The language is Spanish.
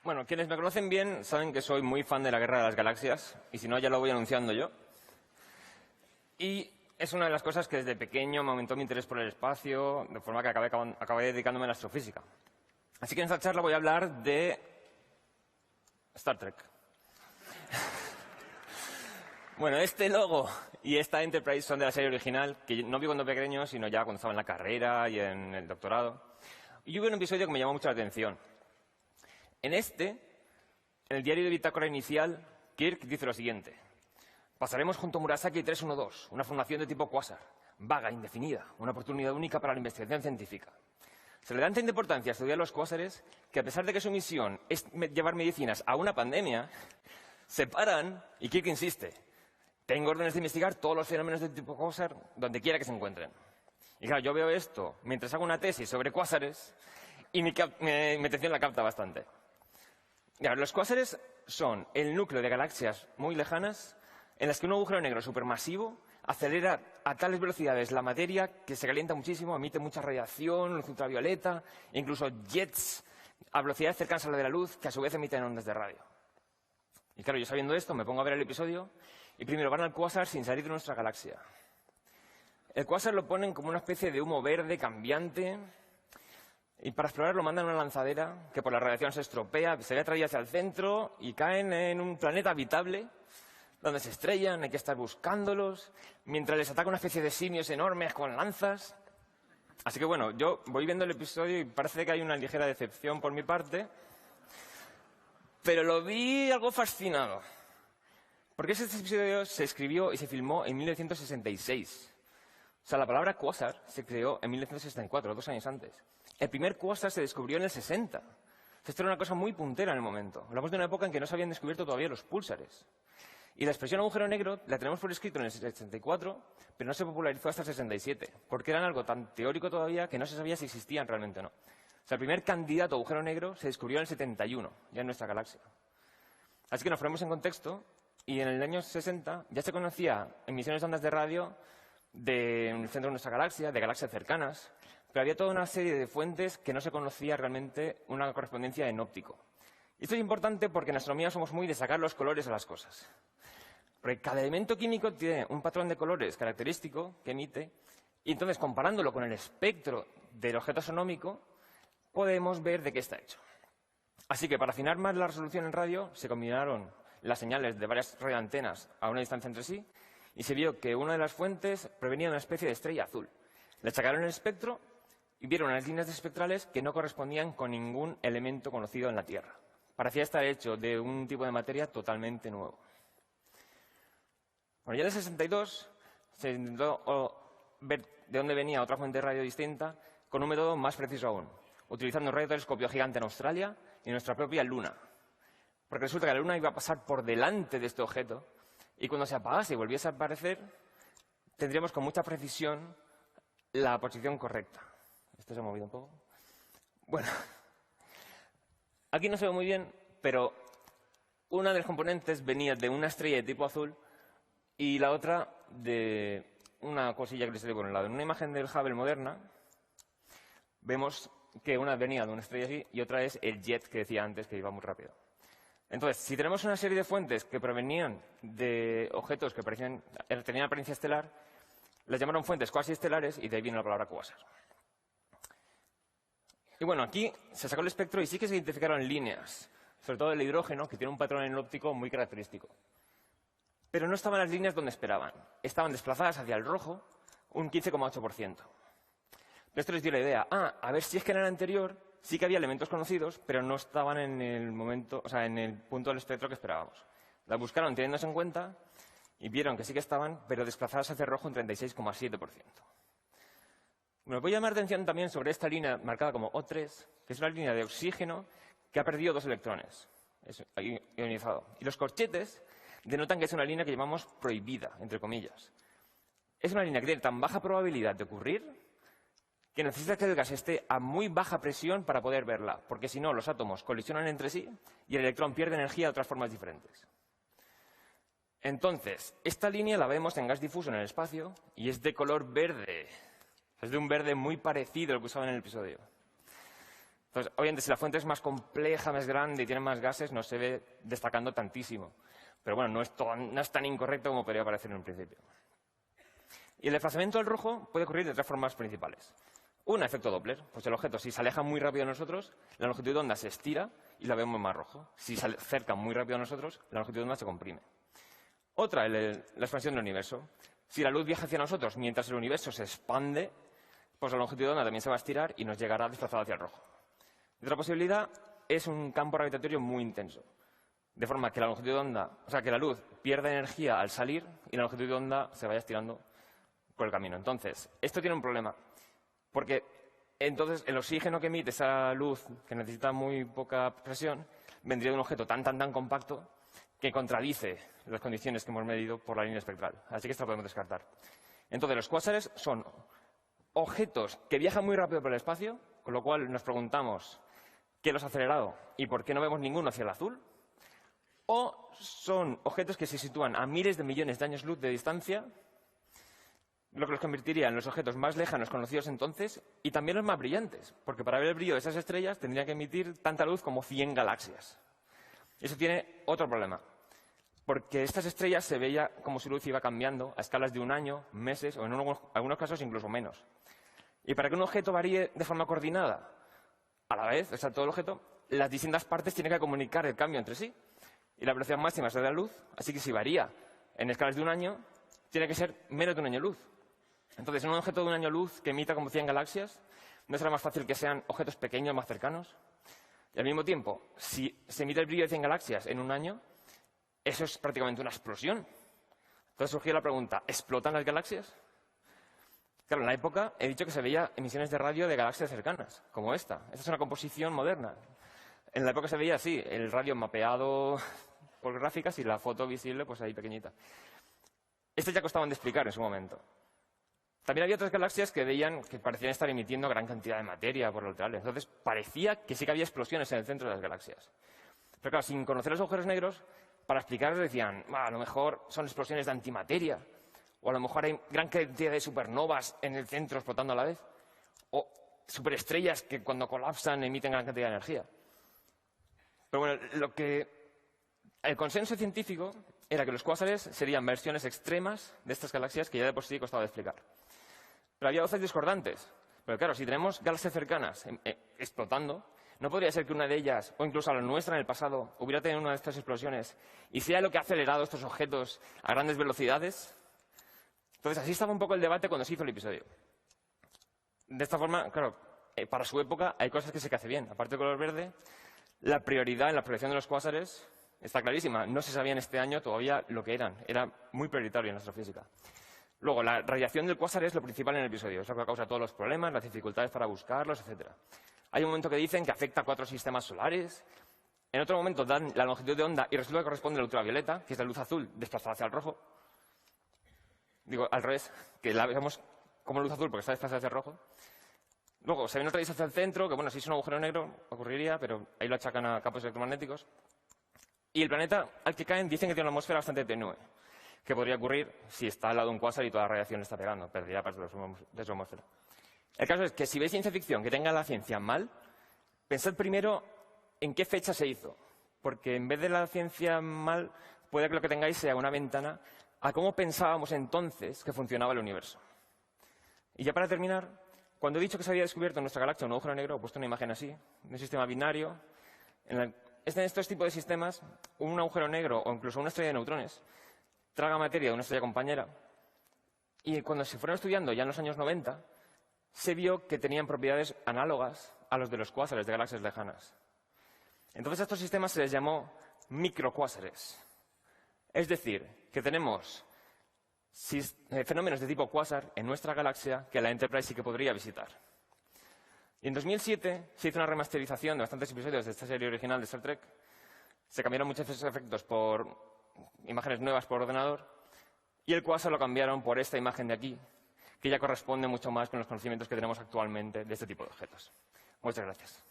Bueno, quienes me conocen bien saben que soy muy fan de la Guerra de las Galaxias, y si no, ya lo voy anunciando yo. Y es una de las cosas que desde pequeño me aumentó mi interés por el espacio, de forma que acabé dedicándome a la astrofísica. Así que en esta charla voy a hablar de Star Trek. Bueno, este logo y esta Enterprise son de la serie original, que no vi cuando pequeño, sino ya cuando estaba en la carrera y en el doctorado. Y hubo un episodio que me llamó mucho la atención. En el diario de bitácora inicial, Kirk dice lo siguiente. Pasaremos junto a Murasaki 312, una formación de tipo cuásar, vaga, indefinida, una oportunidad única para la investigación científica. Se le da tanta importancia a estudiar los cuásares que, a pesar de que su misión es llevar medicinas a una pandemia, se paran y Kirk insiste. Tengo órdenes de investigar todos los fenómenos de tipo cuásar donde quiera que se encuentren. Y claro, yo veo esto mientras hago una tesis sobre cuásares y mi atención la capta bastante. Los cuásares son el núcleo de galaxias muy lejanas en las que un agujero negro supermasivo acelera a tales velocidades la materia que se calienta muchísimo, emite mucha radiación, luz ultravioleta, incluso jets a velocidades cercanas a la de la luz que a su vez emiten ondas de radio. Y claro, yo sabiendo esto me pongo a ver el episodio y primero van al cuásar sin salir de nuestra galaxia. El cuásar lo ponen como una especie de humo verde cambiante. Y para explorarlo mandan una lanzadera que por la radiación se estropea, se ve atraída hacia el centro y caen en un planeta habitable donde se estrellan, hay que estar buscándolos, mientras les ataca una especie de simios enormes con lanzas. Así que bueno, yo voy viendo el episodio y parece que hay una ligera decepción por mi parte, pero lo vi algo fascinado. Porque este episodio se escribió y se filmó en 1966. O sea, la palabra cuásar se creó en 1964, 2 años antes. El primer cuásar se descubrió en el 60. Esto era una cosa muy puntera en el momento. Hablamos de una época en que no se habían descubierto todavía los púlsares. Y la expresión agujero negro la tenemos por escrito en el 64, pero no se popularizó hasta el 67, porque eran algo tan teórico todavía que no se sabía si existían realmente o no. O sea, el primer candidato a agujero negro se descubrió en el 71, ya en nuestra galaxia. Así que nos ponemos en contexto, y en el año 60 ya se conocía emisiones de ondas de radio en el centro de nuestra galaxia, de galaxias cercanas, pero había toda una serie de fuentes que no se conocía realmente una correspondencia en óptico. Y esto es importante porque en astronomía somos muy de sacar los colores a las cosas. Porque cada elemento químico tiene un patrón de colores característico que emite, y entonces comparándolo con el espectro del objeto astronómico, podemos ver de qué está hecho. Así que para afinar más la resolución en radio, se combinaron las señales de varias radioantenas a una distancia entre sí, y se vio que una de las fuentes provenía de una especie de estrella azul. Le sacaron el espectro y vieron unas líneas espectrales que no correspondían con ningún elemento conocido en la Tierra. Parecía estar hecho de un tipo de materia totalmente nuevo. Bueno, ya en el 62 se intentó ver de dónde venía otra fuente de radio distinta con un método más preciso aún, utilizando un radiotelescopio gigante en Australia y nuestra propia Luna. Porque resulta que la Luna iba a pasar por delante de este objeto y cuando se apagase y volviese a aparecer, tendríamos con mucha precisión la posición correcta. Esto se ha movido un poco. Bueno, aquí no se ve muy bien, pero una de las componentes venía de una estrella de tipo azul y la otra de una cosilla que les digo por un lado. En una imagen del Hubble moderna vemos que una venía de una estrella así y otra es el jet que decía antes que iba muy rápido. Entonces, si tenemos una serie de fuentes que provenían de objetos que tenían apariencia estelar, las llamaron fuentes cuasiestelares y de ahí viene la palabra cuásar. Y bueno, aquí se sacó el espectro y sí que se identificaron líneas, sobre todo el hidrógeno, que tiene un patrón en óptico muy característico. Pero no estaban las líneas donde esperaban. Estaban desplazadas hacia el rojo un 15,8%. Esto les dio la idea. A ver si es que en el anterior sí que había elementos conocidos, pero no estaban en el momento, o sea, en el punto del espectro que esperábamos. La buscaron teniéndose en cuenta y vieron que sí que estaban, pero desplazadas hacia el rojo un 36,7%. Me voy a llamar la atención también sobre esta línea marcada como O3, que es una línea de oxígeno que ha perdido 2 electrones, es ionizado. Y los corchetes denotan que es una línea que llamamos prohibida, entre comillas. Es una línea que tiene tan baja probabilidad de ocurrir que necesita que el gas esté a muy baja presión para poder verla, porque si no, los átomos colisionan entre sí y el electrón pierde energía de otras formas diferentes. Entonces, esta línea la vemos en gas difuso en el espacio y es de color verde. Es de un verde muy parecido al que usaba en el episodio. Entonces, obviamente, si la fuente es más compleja, más grande y tiene más gases, no se ve destacando tantísimo. Pero bueno, no es tan incorrecto como podría parecer en un principio. Y el desplazamiento al rojo puede ocurrir de tres formas principales. Una, efecto Doppler. Pues el objeto, si se aleja muy rápido de nosotros, la longitud de onda se estira y la vemos más rojo. Si se acerca muy rápido a nosotros, la longitud de onda se comprime. Otra, la expansión del universo. Si la luz viaja hacia nosotros mientras el universo se expande, pues la longitud de onda también se va a estirar y nos llegará desplazado hacia el rojo. Y otra posibilidad es un campo gravitatorio muy intenso. De forma que la longitud de onda, o sea, que la luz pierda energía al salir y la longitud de onda se vaya estirando por el camino. Entonces, esto tiene un problema. Porque entonces el oxígeno que emite esa luz, que necesita muy poca presión, vendría de un objeto tan compacto que contradice las condiciones que hemos medido por la línea espectral. Así que esto lo podemos descartar. Entonces, los cuásares son objetos que viajan muy rápido por el espacio, con lo cual nos preguntamos qué los ha acelerado y por qué no vemos ninguno hacia el azul. O son objetos que se sitúan a miles de millones de años luz de distancia, lo que los convertiría en los objetos más lejanos conocidos entonces y también los más brillantes, porque para ver el brillo de esas estrellas tendría que emitir tanta luz como 100 galaxias. Eso tiene otro problema, porque estas estrellas se veía como su luz iba cambiando a escalas de un año, meses o en algunos casos incluso menos. Y para que un objeto varíe de forma coordinada a la vez, o sea, todo el objeto, las distintas partes tienen que comunicar el cambio entre sí. Y la velocidad máxima es la de la luz, así que si varía en escalas de un año, tiene que ser menos de un año luz. Entonces, en un objeto de un año luz que emita como 100 galaxias, ¿no será más fácil que sean objetos pequeños más cercanos? Y al mismo tiempo, si se emite el brillo de 100 galaxias en un año, eso es prácticamente una explosión. Entonces surgió la pregunta, ¿explotan las galaxias? Claro, en la época he dicho que se veía emisiones de radio de galaxias cercanas, como esta. Esta es una composición moderna. En la época se veía así, el radio mapeado por gráficas y la foto visible pues ahí pequeñita. Estas ya costaban de explicar en su momento. También había otras galaxias que veían que parecían estar emitiendo gran cantidad de materia por los laterales. Entonces parecía que sí que había explosiones en el centro de las galaxias. Pero claro, sin conocer los agujeros negros, para explicarlos decían, a lo mejor son explosiones de antimateria, o a lo mejor hay gran cantidad de supernovas en el centro explotando a la vez, o superestrellas que cuando colapsan emiten gran cantidad de energía. Pero bueno, el consenso científico era que los cuásares serían versiones extremas de estas galaxias que ya de por sí costaba de explicar. Pero había voces discordantes. Pero claro, si tenemos galaxias cercanas explotando, ¿no podría ser que una de ellas, o incluso la nuestra en el pasado, hubiera tenido una de estas explosiones y sea lo que ha acelerado estos objetos a grandes velocidades? Entonces, así estaba un poco el debate cuando se hizo el episodio. De esta forma, claro, para su época hay cosas que se hace bien. Aparte del color verde, la prioridad en la proyección de los cuásares está clarísima. No se sabía en este año todavía lo que eran. Era muy prioritario en nuestra física. Luego, la radiación del cuásar es lo principal en el episodio. Es lo que causa todos los problemas, las dificultades para buscarlos, etc. Hay un momento que dicen que afecta a 4 sistemas solares. En otro momento dan la longitud de onda y resulta que corresponde a la ultravioleta, que es la luz azul desplazada hacia el rojo. Digo, al revés, que la vemos como luz azul porque está desplazada hacia el rojo. Luego, se ve otra distancia hacia el centro, que bueno, si es un agujero negro ocurriría, pero ahí lo achacan a campos electromagnéticos. Y el planeta al que caen dicen que tiene una atmósfera bastante tenue, que podría ocurrir si está al lado de un cuásar y toda la radiación le está pegando, perdería parte de su atmósfera. El caso es que si veis ciencia ficción que tenga la ciencia mal, pensad primero en qué fecha se hizo, porque en vez de la ciencia mal, puede que lo que tengáis sea una ventana a cómo pensábamos entonces que funcionaba el universo. Y ya para terminar, cuando he dicho que se había descubierto en nuestra galaxia un agujero negro, he puesto una imagen así, de un sistema binario. En estos tipos de sistemas, un agujero negro o incluso una estrella de neutrones traga materia de una estrella compañera. Y cuando se fueron estudiando ya en los años 90, se vio que tenían propiedades análogas a los de los cuásares de galaxias lejanas. Entonces a estos sistemas se les llamó microcuásares. Es decir, que tenemos fenómenos de tipo cuásar en nuestra galaxia que la Enterprise sí que podría visitar. Y en 2007 se hizo una remasterización de bastantes episodios de esta serie original de Star Trek. Se cambiaron muchos de esos efectos por imágenes nuevas por ordenador y el cuásar lo cambiaron por esta imagen de aquí, que ya corresponde mucho más con los conocimientos que tenemos actualmente de este tipo de objetos. Muchas gracias.